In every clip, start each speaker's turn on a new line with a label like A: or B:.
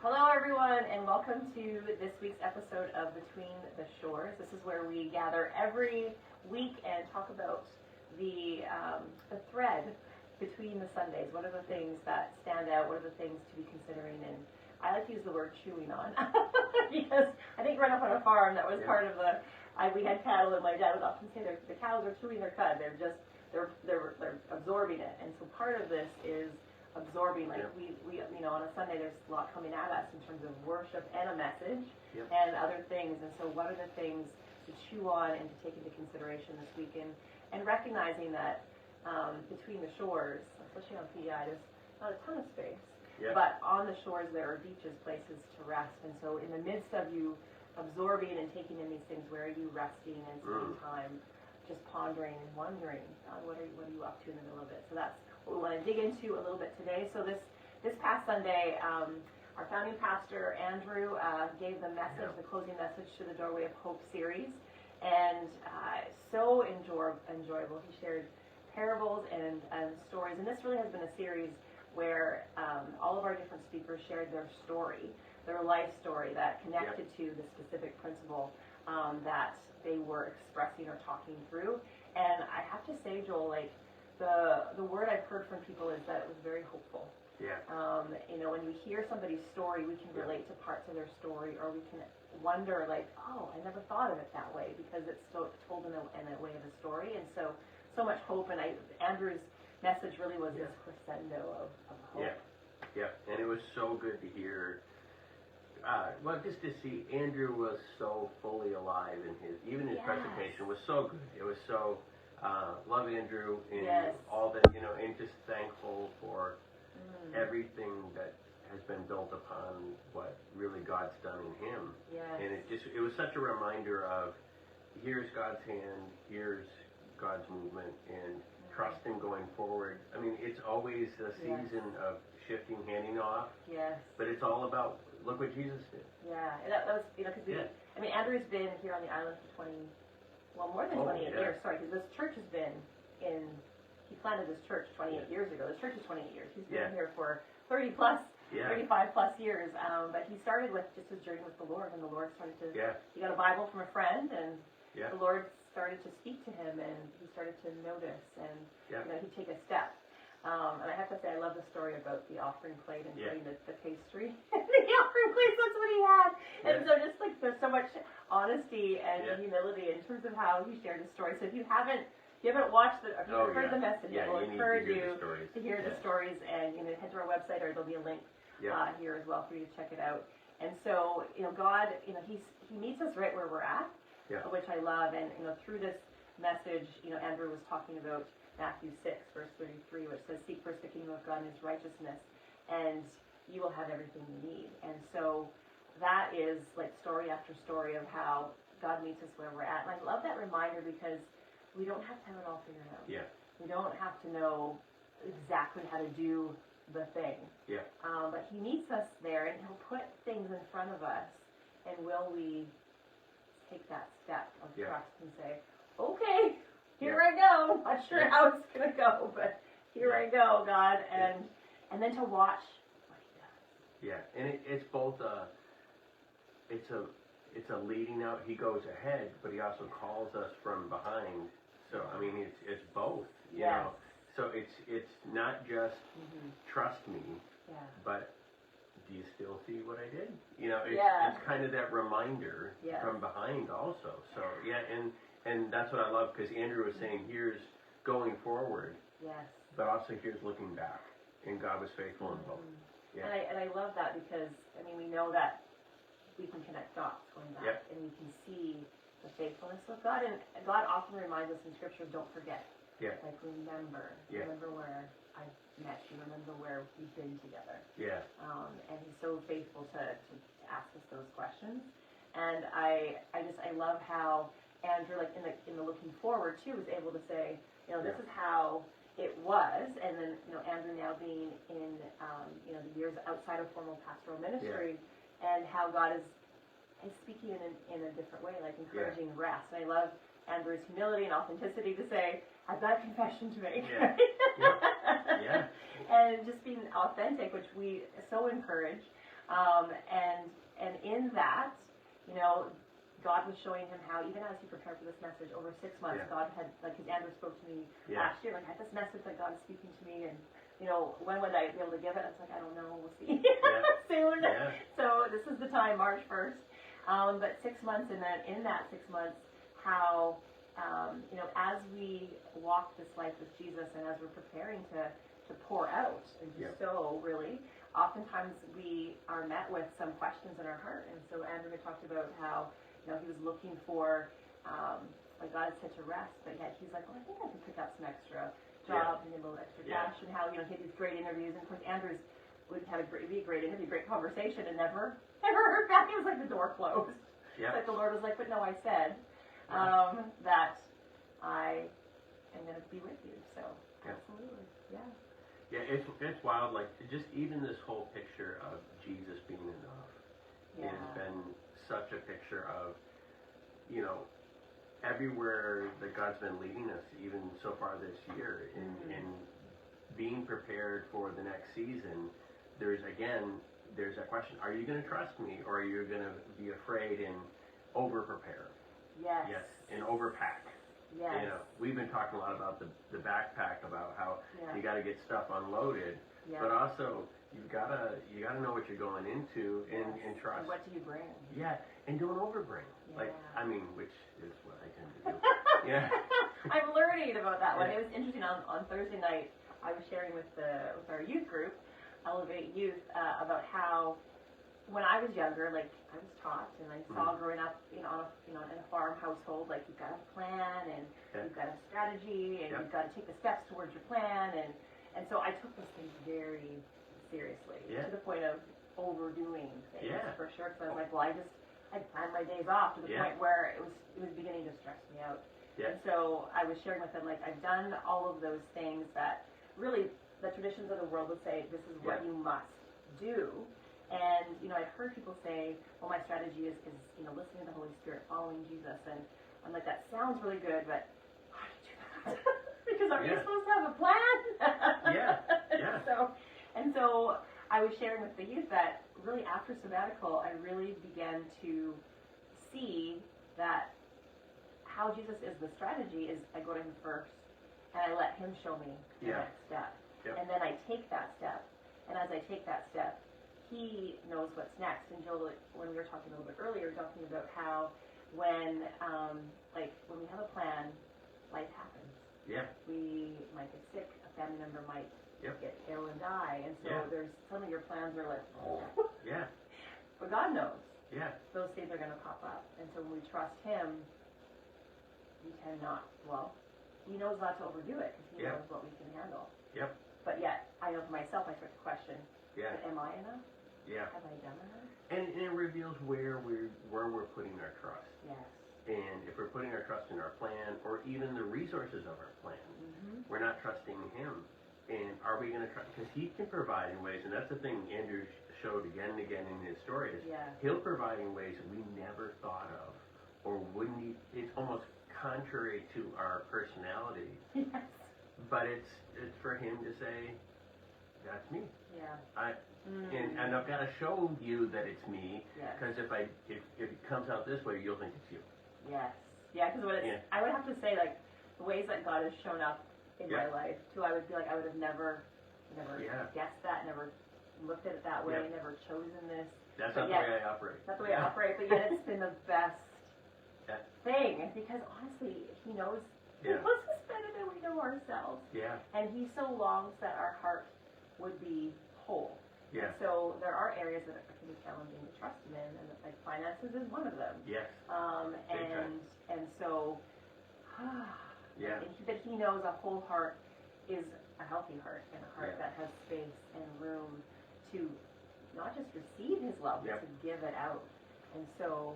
A: Hello everyone, and welcome to this week's episode of Between the Shores. This is where we gather every week and talk about the thread between the Sundays. What are the things that stand out? What are the things to be considering? And I like to use the word chewing on because I think growing up on a farm, that was part of we had cattle, and my dad would often say the cows are chewing their cud. They're absorbing it, and so part of this is absorbing, we on a Sunday there's a lot coming at us in terms of worship and a message and other things, and so what are the things to chew on and to take into consideration this week, and recognizing that between the shores, especially on PEI, there's not a ton of space, but on the shores there are beaches, places to rest, and so in the midst of you absorbing and taking in these things, where are you resting and spending time just pondering and wondering, what are you up to in the middle of it? So that's what we want to dig into a little bit today. So this past Sunday, our founding pastor, Andrew, gave the message, the closing message to the Doorway of Hope series, and so enjoyable. He shared parables and stories, and this really has been a series where all of our different speakers shared their story, their life story that connected to the specific principle that they were expressing or talking through. And I have to say, Joel, the word I've heard from people is that it was very hopeful. When we hear somebody's story, we can relate to parts of their story, or we can wonder, oh, I never thought of it that way, because it's told in a way of a story. And so much hope. And Andrew's message really was this crescendo of hope.
B: And it was so good to hear. Just to see Andrew was so fully alive in his presentation was so good. It was so, love Andrew and all that, and just thankful for everything that has been built upon what really God's done in him. And it was such a reminder of, here's God's hand, here's God's movement, and trust in going forward. I mean, it's always a season of shifting, handing off, but it's all about, look what Jesus did.
A: That was, because Andrew's been here on the island for more than 28 years, because this church has been he planted this church 28 years ago. This church is 28 years. He's been here for 35 plus years, but he started with just his journey with the Lord, and the Lord started to, he got a Bible from a friend, and the Lord started to speak to him, and he started to notice, and he'd take a step. And I have to say, I love the story about the offering plate and putting the pastry in the offering plate. That's what he had. And so just there's so much honesty and humility in terms of how he shared his story. So if you haven't watched if you haven't heard the message, we'll encourage you to hear the stories, and head to our website, or there'll be a link here as well for you to check it out. And so God, he meets us right where we're at, which I love. And through this message, Andrew was talking about Matthew 6, verse 33, which says, "Seek first the kingdom of God and his righteousness, and you will have everything you need." And so that is story after story of how God meets us where we're at. And I love that reminder, because we don't have to have it all figured out. We don't have to know exactly how to do the thing. But he meets us there, and he'll put things in front of us, and will we take that step of trust and say, okay, here I go. Not sure how it's gonna go, but here I go, God, and then to watch what he does.
B: And it's both it's a leading out. He goes ahead, but he also calls us from behind. So I mean, it's both. You know. So it's not just trust me, but do you still see what I did? It's kind of that reminder from behind also. So and that's what I love, because Andrew was saying, here's going forward, but also here's looking back, and God was faithful in both.
A: And I love that, because we know that we can connect dots going back, and we can see the faithfulness of God. And God often reminds us in Scripture, don't forget. Remember where I met you. Remember where we've been together. And he's so faithful to ask us those questions. And I love how Andrew, in the looking forward too, was able to say, this is how it was, and then Andrew now being in the years outside of formal pastoral ministry, and how God is speaking in a different way, encouraging rest. And I love Andrew's humility and authenticity to say, I've got a confession to make. And just being authentic, which we so encourage. And in that, you know, God was showing him how, even as he prepared for this message over 6 months, God had, like, his Andrew spoke to me last year, like, I had this message that God is speaking to me, and, you know, when would I be able to give it? I was like, I don't know, we'll see soon. So this is the time, March 1st. But 6 months, and then in that 6 months, how, you know, as we walk this life with Jesus, and as we're preparing to pour out and bestow, really, oftentimes we are met with some questions in our heart. And so Andrew had talked about how, you know, he was looking for, like, God had said to rest, but yet he's like, well, I think I can pick up some extra jobs and get a little extra cash, and how, you know, he had these great interviews, and of course Andrew's would have be a great interview, great conversation, and never heard back. It was like the door closed. It's like the Lord was like, but no, I said that I am going to be with you. So absolutely,
B: Yeah, it's wild. Like, just even this whole picture of Jesus being enough has been such a picture of, you know, everywhere that God's been leading us, even so far this year, in being prepared for the next season. There's that question: are you going to trust me, or are you going to be afraid and over prepare? Yes, and overpack.
A: Yes.
B: You know, we've been talking a lot about the backpack, about how you got to get stuff unloaded, but also you gotta know what you're going into and trust.
A: And what do you bring?
B: Yeah, and don't overbring. Like, I mean, which is what I tend to do.
A: I'm learning about that one. It was interesting. On Thursday night, I was sharing with our youth group, Elevate Youth, about how when I was younger, like, I was taught, and I saw growing up, in a farm household, like, you've got a plan, and you've got a strategy, and you've got to take the steps towards your plan, and so I took those things very seriously, to the point of overdoing things, for sure. So I was like, well, I planned my days off to the point where it was beginning to stress me out. And so I was sharing with them, like, I've done all of those things that really the traditions of the world would say, this is what you must do. And, you know, I've heard people say, well, my strategy is you know, listening to the Holy Spirit, following Jesus. And I'm like, that sounds really good, but how do you do that? Because aren't you supposed to have a plan? So I was sharing with the youth that really after sabbatical, I really began to see that how Jesus is the strategy is I go to him first, and I let him show me the next step. And then I take that step. And as I take that step, he knows what's next. And Jill, when we were talking a little bit earlier, talking about how when we have a plan, life happens. We might get sick, a family member might get ill and die, and so there's some of your plans are like, but God knows. Those things are going to pop up, and so when we trust him, we cannot. Well, he knows not to overdo it because he knows what we can handle. But yet, I know for myself, I start to question: am I enough? Have I done enough?
B: And it reveals where we're putting our trust. And if we're putting our trust in our plan, or even the resources of our plan, we're not trusting him. And are we going to trust? Because he can provide in ways, and that's the thing Andrew showed again and again in his story, is he'll provide in ways that we never thought of, or wouldn't. It's almost contrary to our personality. But it's for him to say, that's me. And I've got to show you that it's me, because if it comes out this way, you'll think it's you.
A: Because I would have to say, like, the ways that God has shown up in my life too, I would feel like I would have never guessed that, never looked at it that way, never chosen this.
B: That's not the way I operate.
A: Not the way I operate, but yet it's been the best thing, because honestly, he knows us better than we know ourselves. And he so longs that our heart would be whole. So there are areas that can be challenging to trust him in, and like finances is one of them. And so, but he knows a whole heart is a healthy heart, and a heart that has space and room to not just receive his love, but to give it out. And so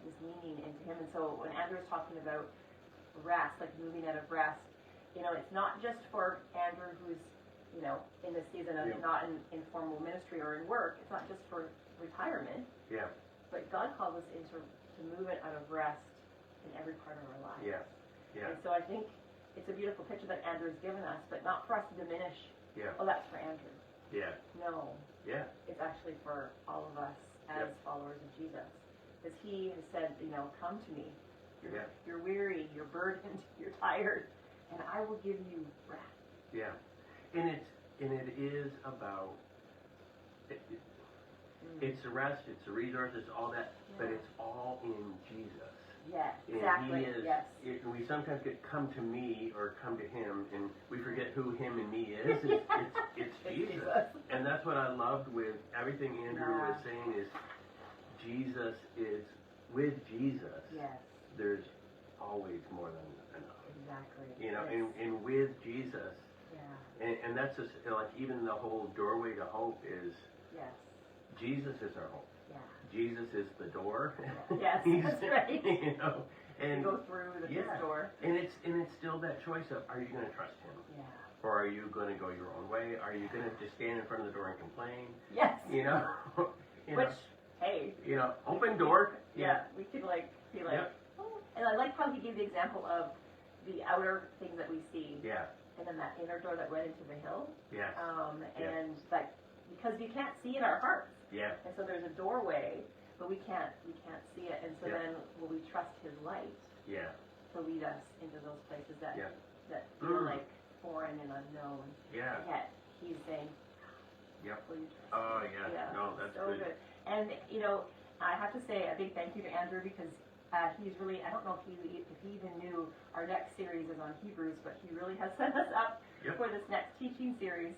A: is leaning into him. And so when Andrew was talking about rest, like moving out of rest, you know, it's not just for Andrew who's, you know, in this season of not in formal ministry or in work. It's not just for retirement. But God calls us to move it out of rest in every part of our lives. And so I think it's a beautiful picture that Andrew's given us, but not for us to diminish, oh, that's for Andrew. No.
B: Yeah.
A: It's actually for all of us as followers of Jesus. Because he has said, come to me. You're weary, you're burdened, you're tired, and I will give you rest.
B: Yeah. And it is about it's the rest, it's the resources, all that, but it's all in Jesus.
A: Yes,
B: and
A: exactly.
B: He is,
A: yes.
B: We sometimes get come to me or come to him, and we forget who him and me is. It's Jesus. And that's what I loved with everything Andrew was saying is Jesus is, with Jesus, there's always more than enough.
A: Exactly.
B: And with Jesus, and that's just, like, even the whole doorway to hope is, Jesus is our hope. Jesus is the door.
A: Yes, that's right.
B: And
A: go through this door.
B: And it's still that choice of, are you going to trust him? Or are you going to go your own way? Are you going to just stand in front of the door and complain?
A: Yes.
B: Which,
A: hey.
B: open door.
A: We could be like, oh. And I like how he gave the example of the outer things that we see. And then that inner door that went into the hill. And that, because you can't see in our hearts. And so there's a doorway, but we can't see it. And so then will we trust his light to lead us into those places that feel like foreign and unknown. Yet he's saying, will you trust me?
B: No, that's
A: so good. And I have to say a big thank you to Andrew, because he's really, I don't know if he even knew our next series is on Hebrews, but he really has set us up for this next teaching series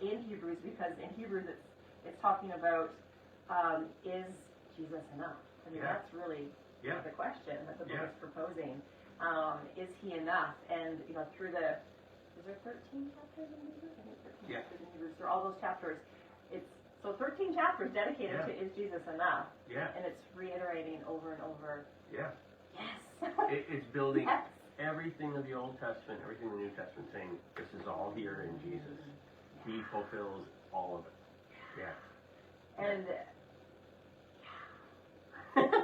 A: in Hebrews, because in Hebrews it's talking about, is Jesus enough? I mean, that's really the question that the book is proposing. Is he enough? And, through is there 13 chapters in Hebrews? I think 13 chapters in Hebrews. Through all those chapters, so 13 chapters dedicated to is Jesus enough? And it's reiterating over and over. Yes.
B: It's building everything of the Old Testament, everything in the New Testament, saying this is all here in Jesus. He fulfills all of it.
A: And and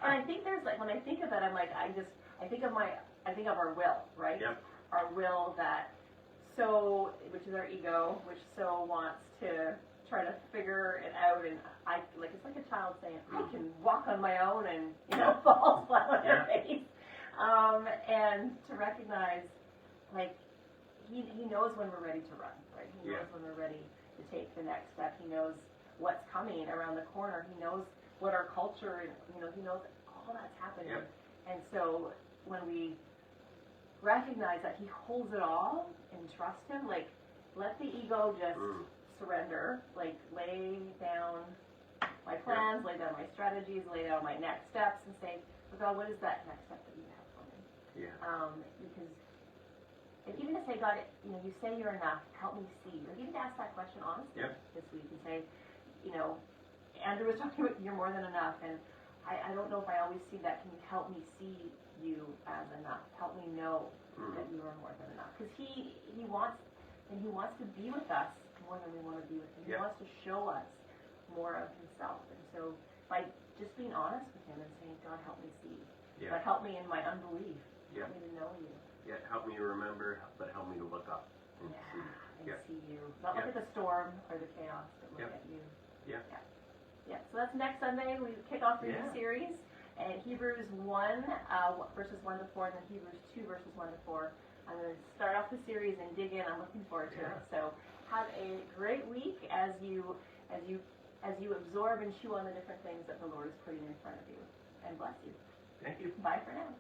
A: I think there's when I think of that, I'm like, I think of our will, right? Our will which is our ego, which so wants to try to figure it out, and it's like a child saying, I can walk on my own and fall flat on their face. And to recognize, he knows when we're ready to run, right? He knows when we're ready to take the next step. He knows what's coming around the corner. He knows what our culture, he knows all that's happening. And so when we recognize that he holds it all and trust him, let the ego just surrender, lay down my plans, lay down my strategies, lay down my next steps, and say, God, what is that next step that you have for me? Because, and even to say, God, you say you're enough, help me see. Or even to ask that question honestly this week and say, Andrew was talking about you're more than enough, and I don't know if I always see that. Can you help me see you as enough? Help me know that you are more than enough. Because he wants to be with us more than we want to be with him. He wants to show us more of himself. And so by just being honest with him and saying, God, help me see. God, help me in my unbelief. Help me to know you.
B: Help me to remember, but help me to look up and see.
A: See you. Not look at the storm or the chaos, but look at you. So that's next Sunday. We kick off the new series. And Hebrews 1, verses 1 to 4, and then Hebrews 2, verses 1 to 4. I'm going to start off the series and dig in. I'm looking forward to it. So have a great week as you absorb and chew on the different things that the Lord is putting in front of you. And bless you.
B: Thank you.
A: Bye for now.